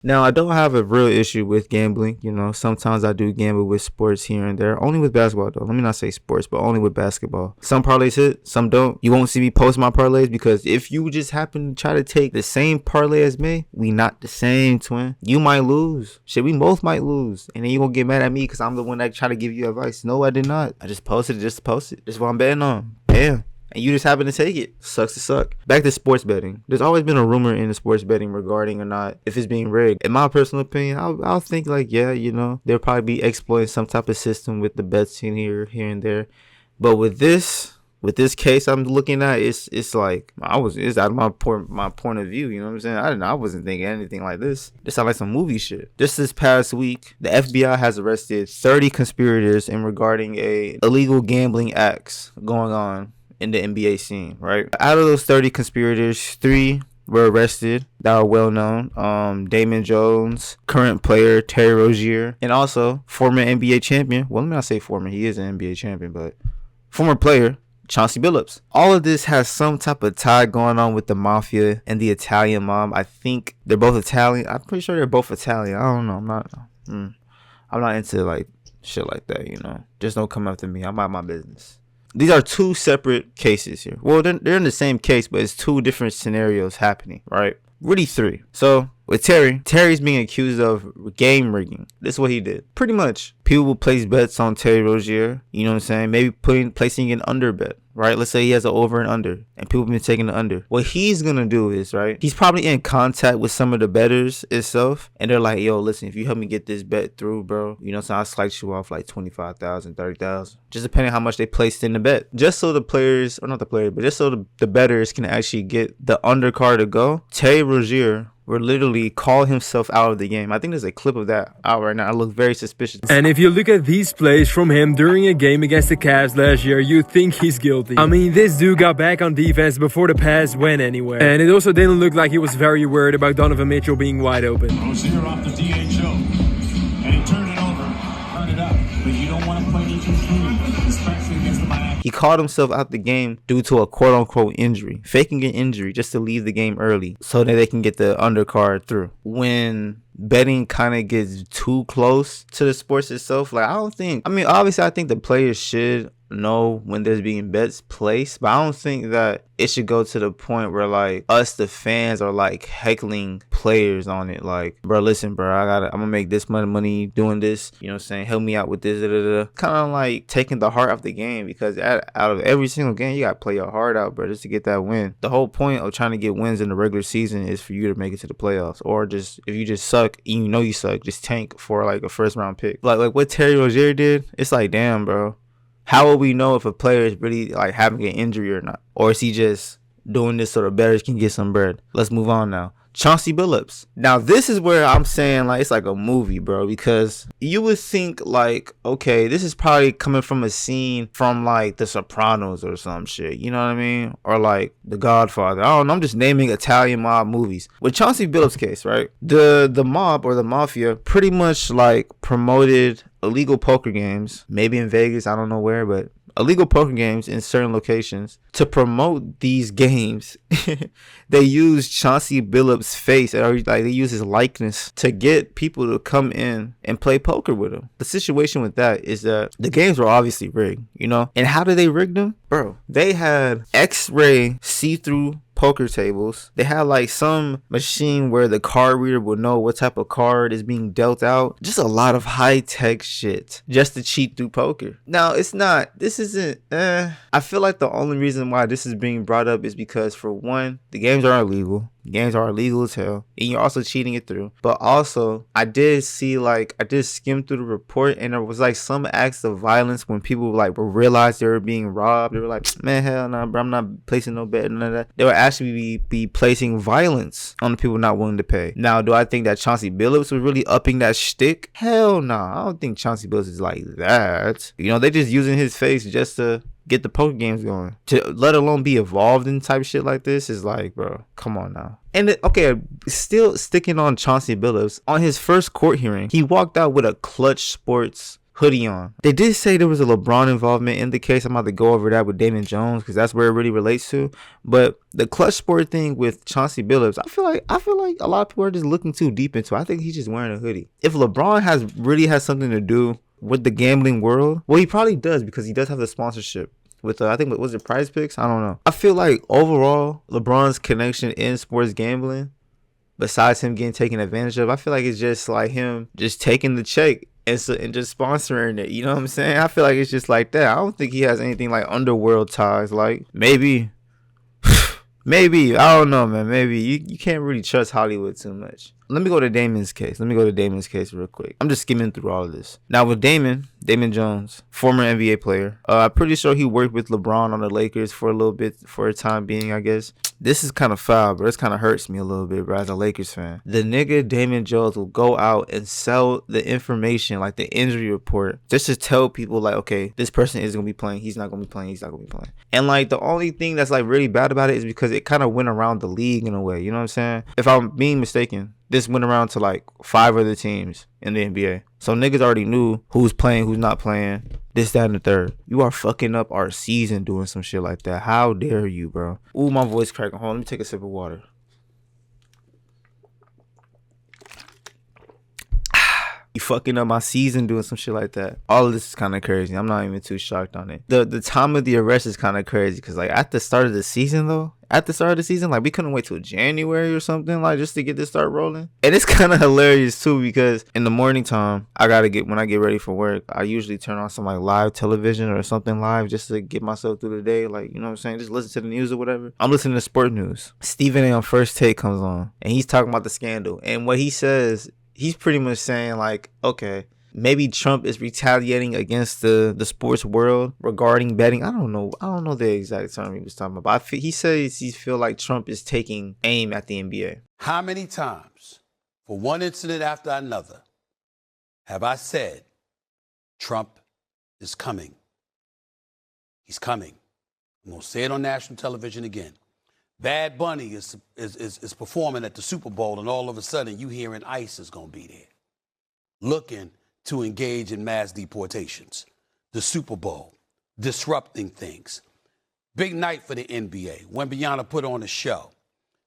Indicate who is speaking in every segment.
Speaker 1: Now, I don't have a real issue with gambling. You know, sometimes I do gamble with sports here and there. Only with basketball, though. Let me not say sports, but only with basketball. Some parlays hit, some don't. You won't see me post my parlays because if you just happen to try to take the same parlay as me, we not the same, twin. You might lose. Shit, we both might lose. And then you gonna get mad at me because I'm the one that try to give you advice. No, I did not. I just posted it just to post it. That's what I'm betting on. Damn. And you just happen to take it. Sucks to suck. Back to sports betting. There's always been a rumor in the sports betting regarding or not if it's being rigged. In my personal opinion, I'll think like, yeah, you know, they'll probably be exploiting some type of system with the bets in here and there. But with this case I'm looking at, it's like it's out of my point of view. You know what I'm saying? I wasn't thinking anything like this. This sounds like some movie shit. Just this past week, the FBI has arrested 30 conspirators in regarding a illegal gambling acts going on in the NBA scene, right? Out of those 30 conspirators, 3 were arrested that are well known. Damon Jones, current player Terry Rozier, and also former NBA champion. Well, let me not say former, he is an NBA champion, but former player Chauncey Billups. All of this has some type of tie going on with the mafia and the Italian mob. I think they're both Italian. I'm pretty sure they're both Italian. I don't know. I'm not into like shit like that, you know. Just don't come after me. I'm out my business. These are 2 separate cases here. Well, they're in the same case, but it's 2 different scenarios happening, right? Really 3. So with Terry's being accused of game rigging. This is what he did. Pretty much, people will place bets on Terry Rozier. You know what I'm saying? Maybe placing an under bet, right? Let's say he has an over and under, and people have been taking the under. What he's gonna do is, right, he's probably in contact with some of the bettors itself, and they're like, yo, listen, if you help me get this bet through, bro, you know what I'm saying, I'll slice you off like 25,000, 30,000, just depending how much they placed in the bet. Just so the players, or not the players, but just so the bettors can actually get the undercard to go, Terry Rozier will literally call himself out of the game. I think there's a clip of that out right now. I look very suspicious.
Speaker 2: And if you look at these plays from him during a game against the Cavs last year, you think he's guilty. I mean, this dude got back on defense before the pass went anywhere. And it also didn't look like he was very worried about Donovan Mitchell being wide open.
Speaker 3: Rozier off the DHO. And he turned it over. Turned it up. But you don't want to play defense clean, especially against the Miami.
Speaker 1: He called himself out the game due to a quote-unquote injury, faking an injury just to leave the game early so that they can get the undercard through. When betting kind of gets too close to the sports itself, like obviously I think the players should know when there's being bets placed, but I don't think that it should go to the point where like us the fans are like heckling players on it, like, bro, listen, bro, I'm gonna make this much money doing this, you know what I'm saying, help me out with this, kind of like taking the heart of the game, because out of every single game you gotta play your heart out, bro, just to get that win. The whole point of trying to get wins in the regular season is for you to make it to the playoffs, or just if you just suck and you know you suck, just tank for like a first round pick, like what Terry Rozier did. It's like, damn, bro, how will we know if a player is really like having an injury or not? Or is he just doing this so the bettors can get some bread? Let's move on now. Chauncey Billups. Now this is where I'm saying like it's like a movie, bro, because you would think like, okay, this is probably coming from a scene from like The Sopranos or some shit, you know what I mean? Or like The Godfather. I don't know, I'm just naming Italian mob movies. With Chauncey Billups' case, right? The mob or the mafia pretty much like promoted illegal poker games, maybe in Vegas, I don't know where, but illegal poker games in certain locations. To promote these games, they use Chauncey Billups' face, or like they use his likeness to get people to come in and play poker with him. The situation with that is that the games were obviously rigged, you know? And how did they rig them? Bro, they had X-ray see-through poker tables. They had like some machine where the card reader would know what type of card is being dealt out. Just a lot of high-tech shit just to cheat through poker. Now, I feel like the only reason why this is being brought up is because, for one, the games are illegal. Games are illegal as hell, and you're also cheating it through. But also, I did skim through the report, and there was like some acts of violence when people like realized they were being robbed. They were like, man, hell no, bro, I'm not placing no bet, none of that. They would actually be placing violence on the people not willing to pay. Now, do I think that Chauncey Billups was really upping that shtick? Hell no, I don't think Chauncey Billups is like that. You know, they just using his face just to get the poker games going, to let alone be involved in type shit like this. Is like, bro, come on now. And still sticking on Chauncey Billups, on his first court hearing, he walked out with a Clutch Sports hoodie on. They did say there was a LeBron involvement in the case. I'm about to go over that with Damon Jones because that's where it really relates to. But the Clutch Sport thing with Chauncey Billups, I feel like a lot of people are just looking too deep into it. I think he's just wearing a hoodie. If LeBron really has something to do with the gambling world, well, he probably does because he does have the sponsorship with I think was it Prize Picks? I don't know. I feel like overall LeBron's connection in sports gambling, besides him getting taken advantage of, I feel like it's just like him just taking the check and just sponsoring it. You know what I'm saying? I feel like it's just like that. I don't think he has anything like underworld ties. Like maybe I don't know, man. Maybe you can't really trust Hollywood too much. Let me go to Damon's case. Real quick. I'm just skimming through all of this. Now with Damon Jones, former NBA player. I'm pretty sure he worked with LeBron on the Lakers for a little bit, for a time being, I guess. This is kind of foul, bro. This kind of hurts me a little bit, bro, as a Lakers fan. The nigga Damon Jones will go out and sell the information, like the injury report, just to tell people, like, okay, this person is going to be playing. He's not going to be playing. And, like, the only thing that's, like, really bad about it is because it kind of went around the league in a way. You know what I'm saying? If I'm being mistaken, this went around to, like, 5 other teams in the NBA. So niggas already knew who's playing, who's not playing, this, that, and the third. You are fucking up our season doing some shit like that. How dare you, bro? Ooh, my voice cracking. Hold on, let me take a sip of water. You fucking up my season doing some shit like that. All of this is kind of crazy. I'm not even too shocked on it. The time of the arrest is kind of crazy because, like, at the start of the season, like, we couldn't wait till January or something, like, just to get this start rolling. And it's kind of hilarious too because in the morning time, when I get ready for work, I usually turn on some, like, live television or something live just to get myself through the day, like, you know what I'm saying, just listen to the news or whatever. I'm listening to sport news. Stephen A on First Take comes on and he's talking about the scandal, and what he says, he's pretty much saying, like, okay, maybe Trump is retaliating against the sports world regarding betting. I don't know the exact term he was talking about. But he says he feel like Trump is taking aim at the NBA.
Speaker 4: How many times, for one incident after another, have I said, Trump is coming? He's coming. I'm going to say it on national television again. Bad Bunny is performing at the Super Bowl, and all of a sudden you hearing ICE is going to be there, looking to engage in mass deportations. The Super Bowl, disrupting things. Big night for the NBA. Wembanyama put on a show.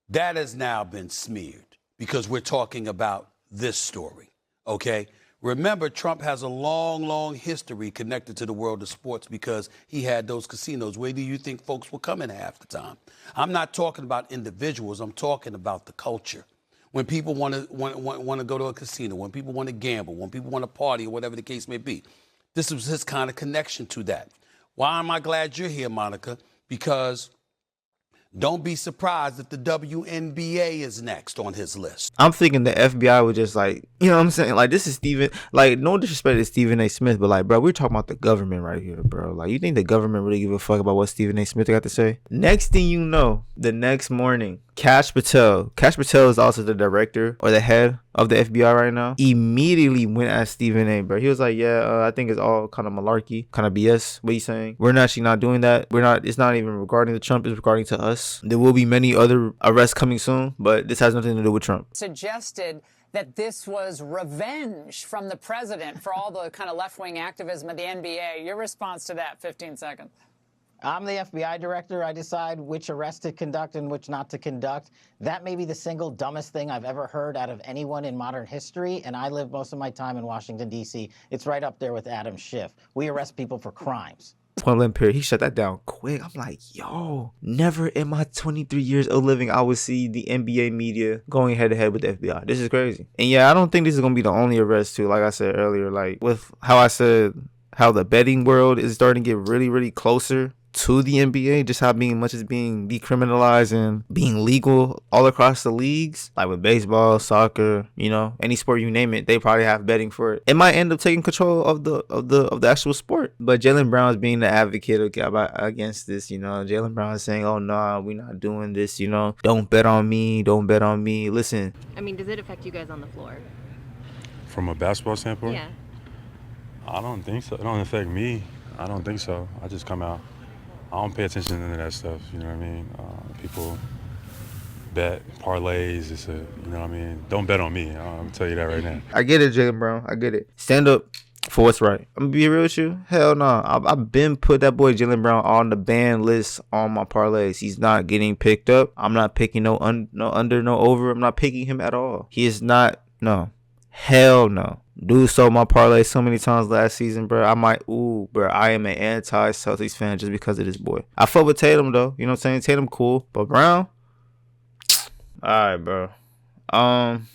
Speaker 4: That has now been smeared because we're talking about this story, okay? Remember, Trump has a long, long history connected to the world of sports because he had those casinos. Where do you think folks were coming half the time? I'm not talking about individuals. I'm talking about the culture. When people want to go to a casino, when people want to gamble, when people want to party, or whatever the case may be. This was his kind of connection to that. Why am I glad you're here, Monica? Because don't be surprised if the WNBA is next on his list.
Speaker 1: I'm thinking the FBI would just, like, you know what I'm saying? Like, this is Stephen, like, no disrespect to Stephen A. Smith, but, like, bro, we're talking about the government right here, bro. Like, you think the government really give a fuck about what Stephen A. Smith got to say? Next thing you know, the next morning, Kash Patel is also the director or the head of the FBI right now, immediately went at Stephen A, bro. He was like, I think it's all kind of malarkey, kind of BS, what he's saying. We're actually not doing that. It's not even regarding the Trump, it's regarding to us. There will be many other arrests coming soon, but this has nothing to do with Trump.
Speaker 5: Suggested that this was revenge from the president for all the kind of left-wing activism of the NBA. Your response to that, 15 seconds.
Speaker 6: I'm the FBI director. I decide which arrests to conduct and which not to conduct. That may be the single dumbest thing I've ever heard out of anyone in modern history, and I live most of my time in Washington, D.C. It's right up there with Adam Schiff. We arrest people for crimes.
Speaker 1: Point blank period. He shut that down quick. I'm like, yo, never in my 23 years of living I would see the NBA media going head to head with the FBI. This is crazy. And yeah, I don't think this is gonna be the only arrest too. Like I said earlier, like with how I said how the betting world is starting to get really, really closer to the NBA, just how much is being decriminalized and being legal all across the leagues, like with baseball, soccer, you know, any sport you name it, they probably have betting for it. It might end up taking control of the actual sport. But Jaylen Brown's being the advocate against this, you know. Jaylen Brown is saying, oh no, we're not doing this, you know. Don't bet on me. Listen.
Speaker 7: I mean, does it affect you guys on the floor?
Speaker 8: From a basketball standpoint?
Speaker 7: Yeah.
Speaker 8: I don't think so. It don't affect me. I don't think so. I just come out. I don't pay attention to none of that stuff, you know what I mean? People bet, parlays, you know what I mean? Don't bet on me, I'm tell you that right now.
Speaker 1: I get it, Jaylen Brown, I get it. Stand up For what's right. I'm gonna be real with you. Hell no. I've been put that boy Jaylen Brown on the ban list on my parlays. He's not getting picked up. I'm not picking no under, no over. I'm not picking him at all. He is not. No. Hell no. Dude sold my parlay so many times last season, bro. I am an anti-Celtics fan just because of this boy. I fuck with Tatum though. You know what I'm saying? Tatum cool. But Brown? Alright, bro.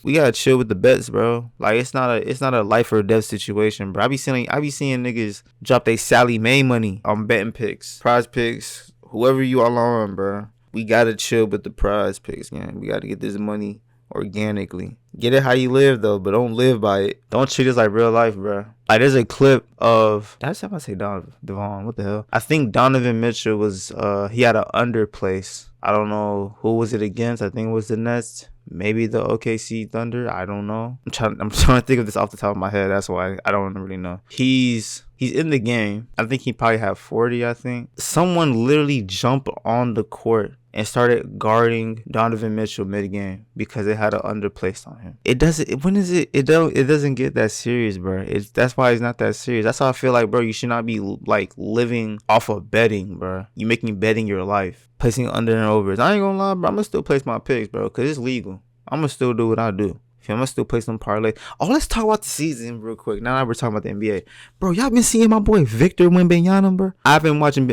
Speaker 1: We gotta chill with the bets, bro. Like it's not a life or death situation, bro. I be seeing niggas drop they Sally Mae money on betting picks, prize picks, whoever you all on, bro. We gotta chill with the prize picks, man. We gotta get this money organically. Get it how you live though, but don't live by it. Don't treat us like real life, bro. Like there's a clip of, did I just have to say Devon? What the hell? I think Donovan Mitchell was he had an under place. I don't know who was it against. I think it was the Nets. Maybe the OKC Thunder. I don't know. I'm trying to think of this off the top of my head. That's why I don't really know. He's in the game. I think he probably had 40, I think. Someone literally jumped on the court and started guarding Donovan Mitchell mid-game because they had an underplaced on him. It doesn't get that serious, bro. That's why it's not that serious. That's how I feel like, bro, you should not be like living off of betting, bro. You making betting your life. Placing under and overs. I ain't gonna lie, bro. I'm gonna still place my picks, bro, because it's legal. I'm gonna still do what I do. I'm gonna still play some parlay. Oh, let's talk about the season real quick. Now that we're talking about the NBA, bro. Y'all been seeing my boy Victor Wembanyama, bro. I've been watching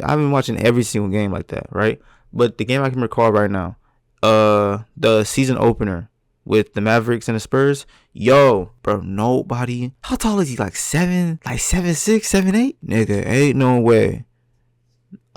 Speaker 1: every single game like that, right? But the game I can recall right now, the season opener with the Mavericks and the Spurs. Yo, bro, nobody. How tall is he? Like 7'6", 7'8"? Nigga, ain't no way.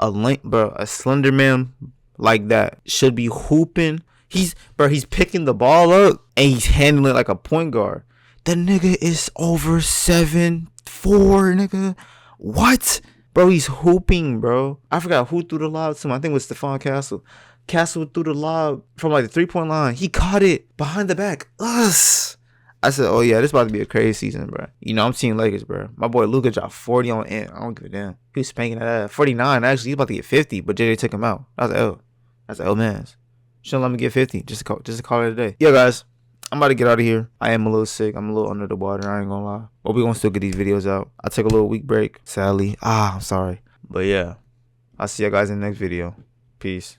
Speaker 1: A slender man like that should be hooping. He's picking the ball up and he's handling it like a point guard. The nigga is over 7'4", nigga. What? Bro, he's hooping, bro. I forgot who threw the lob to him. I think it was Stephon Castle. Castle threw the lob from like the 3-point line. He caught it behind the back. Us. I said, oh yeah, this about to be a crazy season, bro. You know, I'm seeing Lakers, bro. My boy Luka dropped 40 on Ant. I don't give a damn. He was spanking that 49. Actually, he's about to get 50, but JJ took him out. That's an L man's. Shouldn't let me get 50. Just to call it a day. Yeah, guys. I'm about to get out of here. I am a little sick. I'm a little under the water. I ain't gonna lie. But we're gonna still get these videos out. I took a little week break, sadly. I'm sorry. But yeah. I'll see you guys in the next video. Peace.